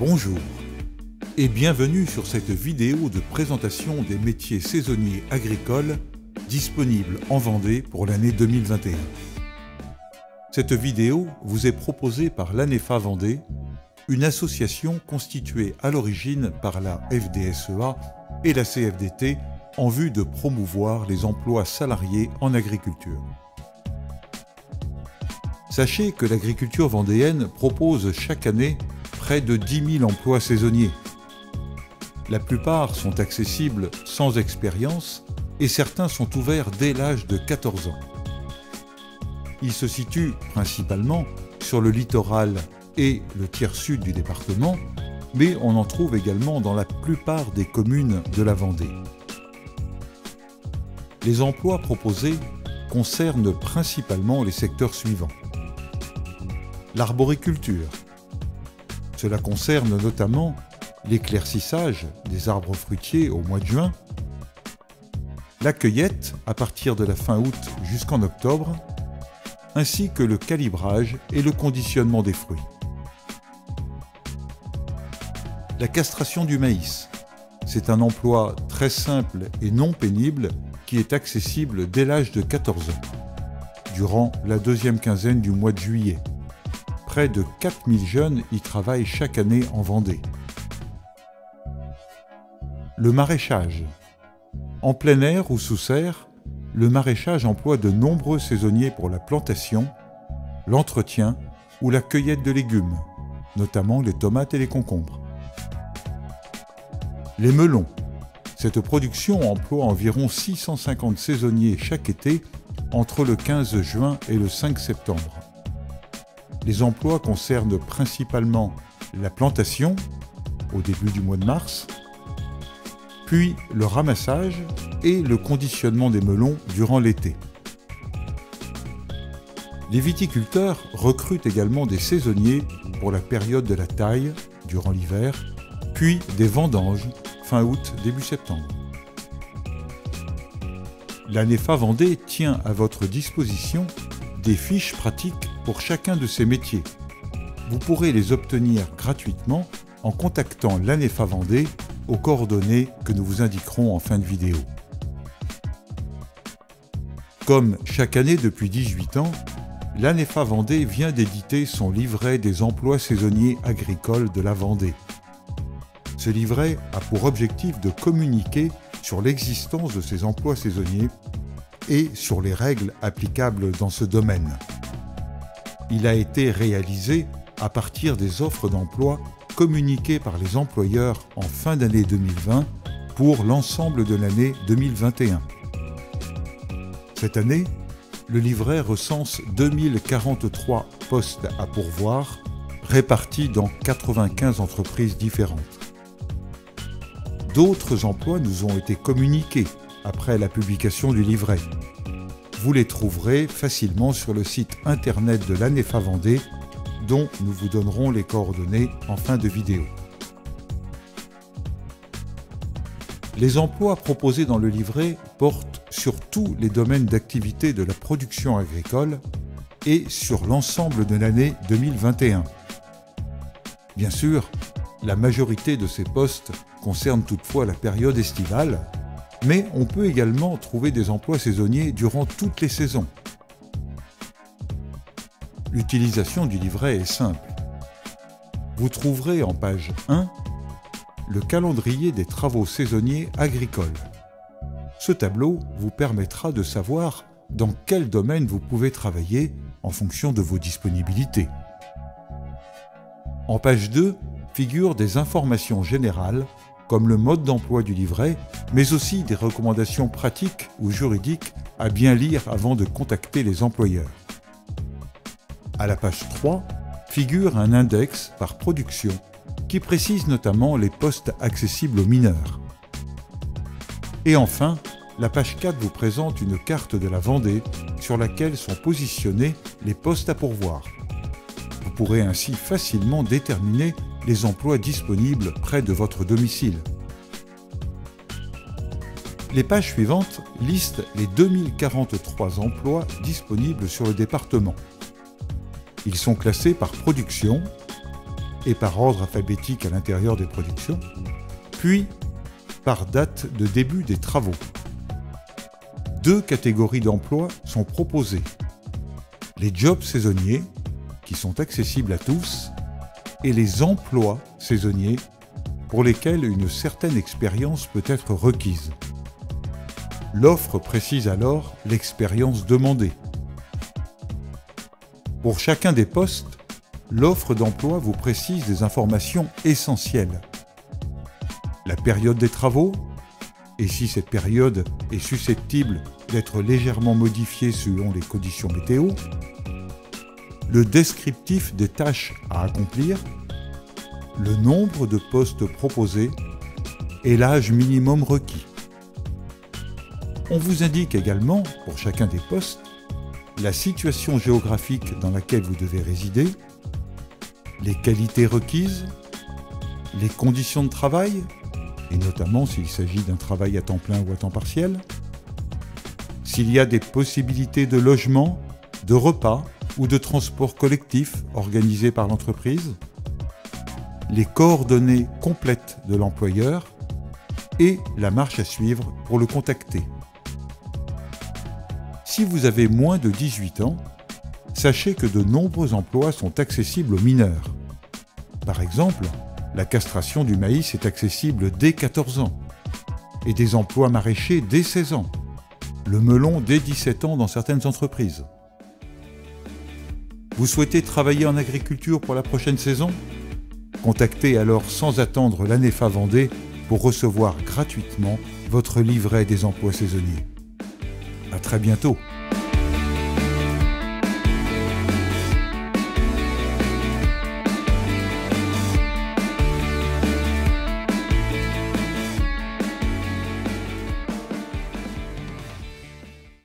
Bonjour et bienvenue sur cette vidéo de présentation des métiers saisonniers agricoles disponibles en Vendée pour l'année 2021. Cette vidéo vous est proposée par l'ANEFA Vendée, une association constituée à l'origine par la FDSEA et la CFDT en vue de promouvoir les emplois salariés en agriculture. Sachez que l'agriculture vendéenne propose chaque année près de 10 000 emplois saisonniers. La plupart sont accessibles sans expérience et certains sont ouverts dès l'âge de 14 ans. Ils se situent principalement sur le littoral et le tiers sud du département, mais on en trouve également dans la plupart des communes de la Vendée. Les emplois proposés concernent principalement les secteurs suivants. L'arboriculture. Cela concerne notamment l'éclaircissage des arbres fruitiers au mois de juin, la cueillette à partir de la fin août jusqu'en octobre, ainsi que le calibrage et le conditionnement des fruits. La castration du maïs. C'est un emploi très simple et non pénible qui est accessible dès l'âge de 14 ans, durant la deuxième quinzaine du mois de juillet. Près de 4000 jeunes y travaillent chaque année en Vendée. Le maraîchage. En plein air ou sous serre, le maraîchage emploie de nombreux saisonniers pour la plantation, l'entretien ou la cueillette de légumes, notamment les tomates et les concombres. Les melons. Cette production emploie environ 650 saisonniers chaque été entre le 15 juin et le 5 septembre. Les emplois concernent principalement la plantation, au début du mois de mars, puis le ramassage et le conditionnement des melons durant l'été. Les viticulteurs recrutent également des saisonniers pour la période de la taille, durant l'hiver, puis des vendanges, fin août, début septembre. L'ANEFA Vendée tient à votre disposition des fiches pratiques pour chacun de ces métiers. Vous pourrez les obtenir gratuitement en contactant l'ANEFA Vendée aux coordonnées que nous vous indiquerons en fin de vidéo. Comme chaque année depuis 18 ans, l'ANEFA Vendée vient d'éditer son livret des emplois saisonniers agricoles de la Vendée. Ce livret a pour objectif de communiquer sur l'existence de ces emplois saisonniers et sur les règles applicables dans ce domaine. Il a été réalisé à partir des offres d'emploi communiquées par les employeurs en fin d'année 2020 pour l'ensemble de l'année 2021. Cette année, le livret recense 2043 postes à pourvoir répartis dans 95 entreprises différentes. D'autres emplois nous ont été communiqués après la publication du livret. Vous les trouverez facilement sur le site internet de l'ANEFA Vendée, dont nous vous donnerons les coordonnées en fin de vidéo. Les emplois proposés dans le livret portent sur tous les domaines d'activité de la production agricole et sur l'ensemble de l'année 2021. Bien sûr, la majorité de ces postes concerne toutefois la période estivale, mais on peut également trouver des emplois saisonniers durant toutes les saisons. L'utilisation du livret est simple. Vous trouverez en page 1 le calendrier des travaux saisonniers agricoles. Ce tableau vous permettra de savoir dans quel domaine vous pouvez travailler en fonction de vos disponibilités. En page 2 figurent des informations générales comme le mode d'emploi du livret, mais aussi des recommandations pratiques ou juridiques à bien lire avant de contacter les employeurs. À la page 3 figure un index par production qui précise notamment les postes accessibles aux mineurs. Et enfin, la page 4 vous présente une carte de la Vendée sur laquelle sont positionnés les postes à pourvoir. Vous pourrez ainsi facilement déterminer les emplois disponibles près de votre domicile. Les pages suivantes listent les 2043 emplois disponibles sur le département. Ils sont classés par production, et par ordre alphabétique à l'intérieur des productions, puis par date de début des travaux. 2 catégories d'emplois sont proposées. Les jobs saisonniers, qui sont accessibles à tous, et les emplois saisonniers, pour lesquels une certaine expérience peut être requise. L'offre précise alors l'expérience demandée. Pour chacun des postes, l'offre d'emploi vous précise des informations essentielles. La période des travaux, et si cette période est susceptible d'être légèrement modifiée selon les conditions météo, le descriptif des tâches à accomplir, le nombre de postes proposés et l'âge minimum requis. On vous indique également, pour chacun des postes, la situation géographique dans laquelle vous devez résider, les qualités requises, les conditions de travail, et notamment s'il s'agit d'un travail à temps plein ou à temps partiel, s'il y a des possibilités de logement, de repas ou de transport collectif organisés par l'entreprise, les coordonnées complètes de l'employeur et la marche à suivre pour le contacter. Si vous avez moins de 18 ans, sachez que de nombreux emplois sont accessibles aux mineurs. Par exemple, la castration du maïs est accessible dès 14 ans et des emplois maraîchers dès 16 ans, le melon dès 17 ans dans certaines entreprises. Vous souhaitez travailler en agriculture pour la prochaine saison ? Contactez alors sans attendre l'ANEFA Vendée pour recevoir gratuitement votre livret des emplois saisonniers. À très bientôt.